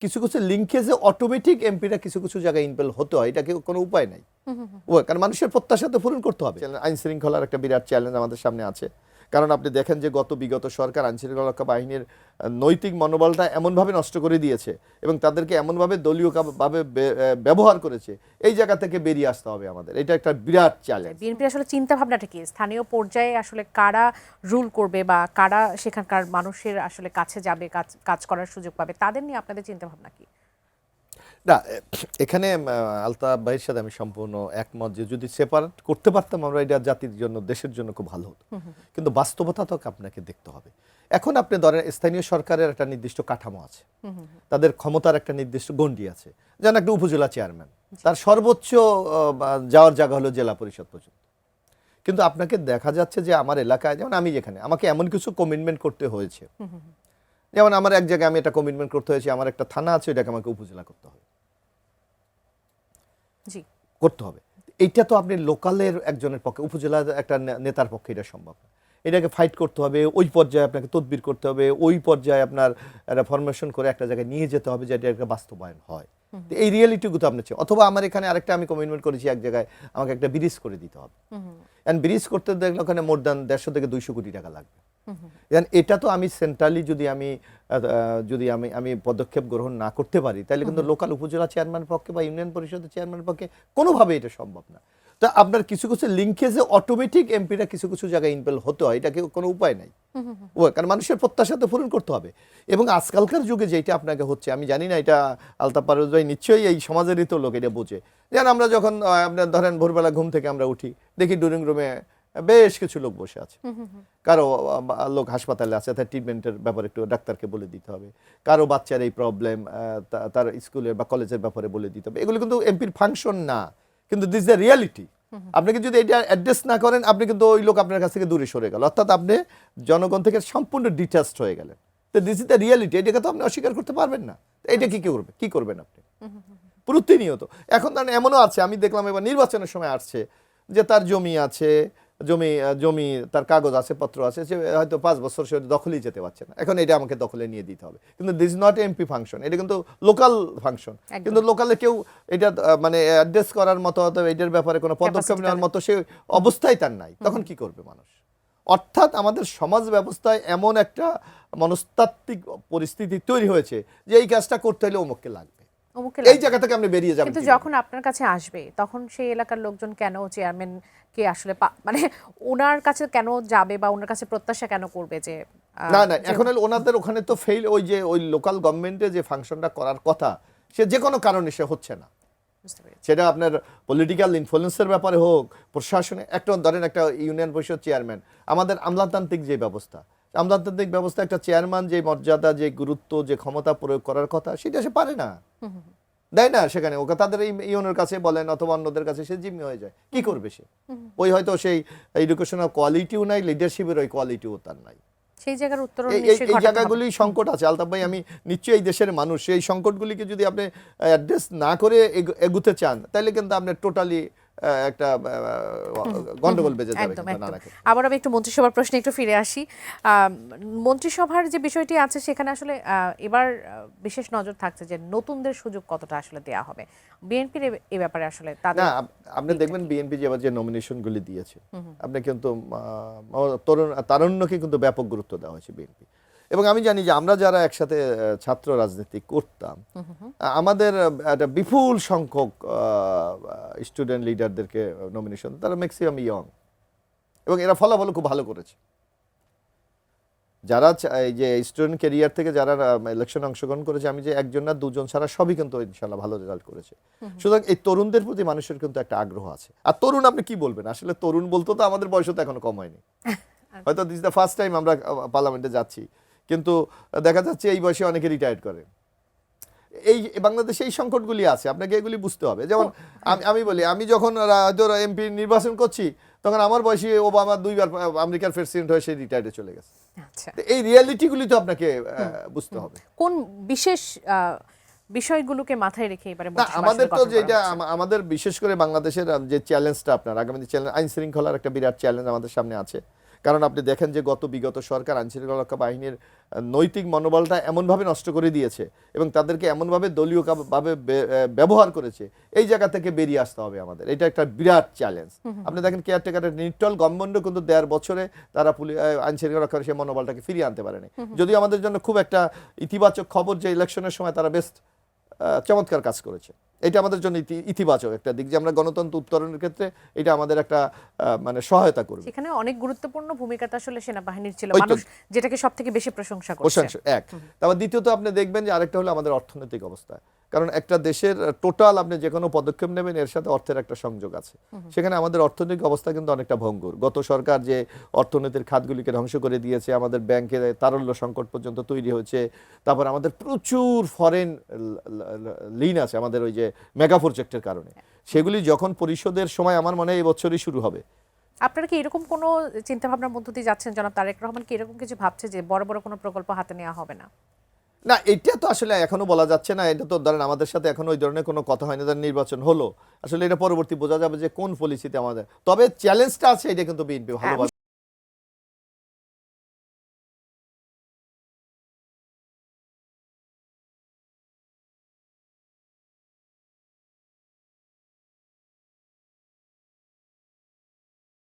কিছু কিছু লিঙ্কেজে অটোমেটিক এমপিরা কিছু কিছু জায়গায় ইনভলভ হতে হয়, এটা কোনো উপায় নাই। কারণ মানুষের প্রত্যাশা তো পূরণ করতে হবে। আইন শৃঙ্খলার একটা বিরাট চ্যালেঞ্জ আমাদের সামনে আছে। কারণ আপনি দেখেন যে বিগত সরকার আইন শৃঙ্খলা বাহিনীর নৈতিক মনোবলটা এমনভাবে নষ্ট করে দিয়েছে এবং তাদেরকে এমনভাবে দলীয়ভাবে ব্যবহার করেছে, এই জায়গা থেকে বেরিয়ে আসতে হবে আমাদের। এটা একটা বিরাট চ্যালেঞ্জ। বিএনপি আসলে চিন্তা ভাবনাটা কি, স্থানীয় পর্যায়ে আসলে কারা রুল করবে বা কারা সেখানকার মানুষের আসলে কাছে যাবে, কাজ করার সুযোগ পাবে, তাদের নিয়ে আপনাদের চিন্তা ভাবনা কি? না, এখানে আলতাফ ভাইয়ের সাথে আমি সম্পূর্ণ একমত যে যদি সেপারেট করতে পারতাম আমরা, এটা জাতির জন্য দেশের জন্য খুব ভালো হতো। কিন্তু বাস্তবতা তো আপনাকে দেখতে হবে। এখন আপনি ধরেন স্থানীয় সরকারের একটা নির্দিষ্ট কাঠামো আছে, তাদের ক্ষমতার একটা নির্দিষ্ট গণ্ডি আছে। যেন একটা উপজেলা চেয়ারম্যান, তার সর্বোচ্চ যাওয়ার জায়গা হলো জেলা পরিষদ পর্যন্ত। কিন্তু আপনাকে দেখা যাচ্ছে যে আমার এলাকায়, যেমন আমি যেখানে, আমাকে এমন কিছু কমিটমেন্ট করতে হয়েছে, যেমন আমার এক জায়গায় আমি একটা কমিটমেন্ট করতে হয়েছে, আমার একটা থানা আছে, এটাকে আমাকে উপজেলা করতে হবে। করতে হবে। এইটা তো আপনি লোকালের একজনের পক্ষে, উপজেলার একটা নেতার পক্ষে এটা সম্ভব না। এটাকে ফাইট করতে হবে, ওই পর্যায়ে আপনাকে তদবির করতে হবে, ওই পর্যায়ে আপনার একটা ফরমেশন করে একটা জায়গায় নিয়ে যেতে হবে যেটা একটা বাস্তবায়ন হয়। এই রিয়েলিটিগুলো আপনি চাই। অথবা আমার এখানে আরেকটা আমি কমিটমেন্ট করেছি, এক জায়গায় আমাকে একটা ব্রিজ করে দিতে হবে, এন্ড ব্রিজ করতে দেখলে ওখানে মোর দ্যান 150 থেকে 200 কোটি টাকা লাগবে। এটা তো আমি সেন্ট্রালি যদি আমি পদক্ষেপ গ্রহণ না করতে পারি, তাহলে কিন্তু লোকাল উপজেলা চেয়ারম্যানের পক্ষে বা ইউনিয়ন পরিষদের চেয়ারম্যানের পক্ষে কোনোভাবে এটা সম্ভব না। তা আপনার কিছু কিছু লিঙ্কেজে অটোমেটিক এমপিরা কিছু কিছু জায়গায় ইনভলভ হতে হয়, এটা কোনো উপায় নাই। কারণ মানুষের প্রত্যাশা তো পূরণ করতে হবে। এবং আজকালকার যুগে যেটা আপনাকে হচ্ছে, আমি জানি না এটা আলতাফ পারভেজ ভাই নিশ্চয়ই এই সমাজেরই তো লোক এটা বোঝে। যেন আমরা যখন আপনার ধরেন ভোরবেলা ঘুম থেকে আমরা উঠি, দেখি ড্রয়িং রুমে বেশ কিছু লোক বসে আছে। কারো লোক হাসপাতালে আছে, তার ট্রিটমেন্টের ব্যাপারে একটু ডাক্তারকে বলে দিতে হবে। কারো বাচ্চার এই প্রবলেম, তার স্কুলের বা কলেজের ব্যাপারে বলে দিতে হবে। এগুলো কিন্তু এমপির ফাংশন না, কিন্তু দিস দ্য রিয়ালিটি। আপনাকে যদি এটা অ্যাড্রেস না করেন, আপনি কিন্তু ওই লোক আপনার কাছ থেকে দূরে সরে গেল, অর্থাৎ আপনি জনগণ থেকে সম্পূর্ণ ডিটাচড হয়ে গেলেন। তো দিস ইজ দ্য রিয়ালিটি, এটাকে তো আপনি অস্বীকার করতে পারবেন না। এটা কি করবেন আপনি প্রতিনিয়ত? এখন ধরেন এমনও আছে, আমি দেখলাম এবার নির্বাচনের সময় আসছে যে তার জমি আছে, জমি তার কাগজ আছে, পত্র আছে, সে হয়তো 5 বছর সে দখলেই যেতে পারছে না, এখন এটা আমাকে দখলে নিয়ে দিতে হবে। কিন্তু দিস নট এমপি ফাংশন, এটা কিন্তু লোকাল ফাংশন। কিন্তু লোকালে কেউ এটা মানে অ্যাড্রেস করার মতো, এটার ব্যাপারে কোনো পদক্ষেপ নেওয়ার মতো সে অবস্থায় তার নাই, তখন কি করবে মানুষ? অর্থাৎ আমাদের সমাজ ব্যবস্থায় এমন একটা মনস্তাত্ত্বিক পরিস্থিতি তৈরি হয়েছে যে এই কাজটা করতে হলে অমুককে লাগবে, এই জায়গা থেকে আপনি বেরিয়ে যাবেন। কিন্তু যখন আপনার কাছে আসবে, তখন সেই এলাকার লোকজন কেন চেয়ারম্যান কে আসলে মানে ওনার কাছে কেন যাবে বা ওনার কাছে প্রত্যাশা কেন করবে যে না, এখন ওনাদের ওখানে তো ফেল, ওই লোকাল গভর্নমেন্টে যে ফাংশনটা করার কথা, সে যে কোনো কারণে সে হচ্ছে না। সেটা আপনার পলিটিক্যাল ইনফ্লুয়েন্সের ব্যাপারে হোক, প্রশাসনে, একটা ধরেন একটা ইউনিয়ন পরিষদ চেয়ারম্যান, আমাদের আমলাতান্ত্রিক যে ব্যবস্থা, আমলাতান্ত্রিক ব্যবস্থা, একটা চেয়ারম্যান যে মর্যাদা, যে গুরুত্ব, যে ক্ষমতা প্রয়োগ করার কথা, সেটা সে পারে না, দেয় না সেখানে। ওকে তাদের এই ইউনের কাছে বলেন অথবা অন্যদের কাছে সে জিম্মি হয়ে যায়। কি করবে সে? ওই হয়তো সেই এডুকেশনাল কোয়ালিটিও নাই, লিডারশিপের ওই কোয়ালিটিও তার নাই। সেই জায়গার উত্তরণ এই জায়গাগুলি সংকট আছে। আলতাফ ভাই, আমি নিশ্চয়ই এই দেশের মানুষ, এই সংকটগুলিকে যদি আপনি অ্যাড্রেস না করে এগুতে চান, তাহলে কিন্তু আপনি টোটালি একটা গন্ডগোল বেজে যাবে। আবার আমি একটু মন্ত্রিসভার প্রশ্নে একটু ফিরে আসি। মন্ত্রিসভার যে বিষয়টি আছে, সেখানে আসলে এবার বিশেষ নজর থাকছে যে নতুনদের সুযোগ কতটা আসলে দেয়া হবে। বিএনপির এই ব্যাপারে আসলে না, আপনি দেখবেন বিএনপি যে নমিনেশনগুলি দিয়েছে, আপনি কিন্তু তারুণ্যকে কিন্তু ব্যাপক গুরুত্ব দেওয়া হয়েছে বিএনপি। এবং আমি জানি যে আমরা যারা একসাথে ছাত্র রাজনীতি করতাম, আমাদের একটা বিপুল সংখ্যক স্টুডেন্ট লিডারদেরকে নমিনেশন, তারা ম্যাক্সিমাম ইয়ং, এবং এরা ফলাফল খুব ভালো করেছে। যারা এই যে স্টুডেন্ট ক্যারিয়ার থেকে যারা ইলেকশনে অংশগ্রহণ করেছে, আমি যে একজন না দুজন ছাড়া সবই কিন্তু ইনশাল্লাহ ভালো রেজাল্ট করেছে। সুতরাং এই তরুণদের প্রতি মানুষের কিন্তু একটা আগ্রহ আছে। আর তরুণ আপনি কি বলবেন, আসলে তরুণ বলতে তো আমাদের বয়স তো এখনো কম হয়নি, হয়তো দিস দ্য ফার্স্ট টাইম আমরা পার্লামেন্টে যাচ্ছি, কিন্তু দেখা যাচ্ছে এই বয়সে অনেকে রিটায়ার্ড করে। এই বাংলাদেশে এই সংকটগুলি আছে, আপনাকে এগুলি বুঝতে হবে। যেমন আমি বলি, আমি যখন এমপি নির্বাচন করছি, তখন আমার বয়সী ওবামা 2 বার আমেরিকার প্রেসিডেন্ট হয়ে সে রিটায়ার্ডে চলে গেছে। এই রিয়ালিটিগুলি তো আপনাকে বুঝতে হবে। কোন বিশেষ বিষয়গুলোকে মাথায় রেখে এবারে আমাদের তো যেটা আমাদের বিশেষ করে বাংলাদেশের যে চ্যালেঞ্জটা, আপনার আগামী চ্যালেঞ্জ, আইন শৃঙ্খলার একটা বিরাট চ্যালেঞ্জ আমাদের সামনে আছে। কারণ আপনি দেখেন যে বিগত সরকার আইনশৃঙ্খলা বাহিনীর নৈতিক মনোবলটা এমনভাবে নষ্ট করে দিয়েছে এবং তাদেরকে এমনভাবে দলীয় ভাবে ব্যবহার করেছে, এই জায়গা থেকে বেরিয়ে আসতে হবে আমাদের। এটা একটা বিরাট চ্যালেঞ্জ। আপনি দেখেন কেয়ারটেকারের নিটল গভর্নমেন্ট কিন্তু 1.5 বছরে তারা আইনশৃঙ্খলা রক্ষার সেই মনোবলটাকে ফিরিয়ে আনতে পারেনি। যদিও আমাদের জন্য খুব একটা ইতিবাচক খবর যে ইলেকশনের সময় তারা বেস্ট চমৎকার কাজ করেছে, এটা আমাদের জন্য ইতিবাচক একটা দিক যে আমরা গণতন্ত্র উত্তরণের ক্ষেত্রে এটা আমাদের একটা মানে সহায়তা করবে। সেখানে অনেক গুরুত্বপূর্ণ ভূমিকাটা আসলে সেনাবাহিনীর ছিল, ওই তো। মানুষ যেটাকে সবথেকে বেশি প্রশংসা করছে। প্রশংসা এক। তারপর দ্বিতীয়ত আপনি দেখবেন যে আরেকটা হলো আমাদের অর্থনৈতিক অবস্থা। কারণ একটা দেশের টোটাল আপনি যে কোনো পদক্ষেপ নেবেন এর সাথে অর্থের একটা সংযোগ আছে। সেখানে আমাদের অর্থনৈতিক অবস্থা কিন্তু অনেকটা ভঙ্গুর। গত সরকার যে অর্থনীতির খাতগুলিকে ধ্বংস করে দিয়েছে, আমাদের ব্যাংকের তারল্য সংকট পর্যন্ত তৈরি হয়েছে। তারপর আমাদের প্রচুর ফরেন লিন আছে আমাদের ওই যে মেগা প্রজেক্টের কারণে, সেগুলি যখন পরিশোধের সময় আমার মনে হয় এই বছরই শুরু হবে। আপনারা কি এরকম কোনো চিন্তা ভাবনার মধ্য দিয়ে যাচ্ছেন? জনাব তারেক রহমান কি এরকম কিছু ভাবছে যে বড় বড় কোনো প্রকল্প হাতে নেওয়া হবে না? না, এটা তো আসলে এখনো বলা যাচ্ছে না। এটা তো ধরেন আমাদের সাথে এখন ওই ধরনের কোনো কথা হয়নি, ধরেন নির্বাচন হলো, আসলে এটা পরবর্তী বোঝা যাবে যে কোন পলিসিতে আমাদের। তবে চ্যালেঞ্জটা আছে, এটা কিন্তু বিএনপি ভালোভাবে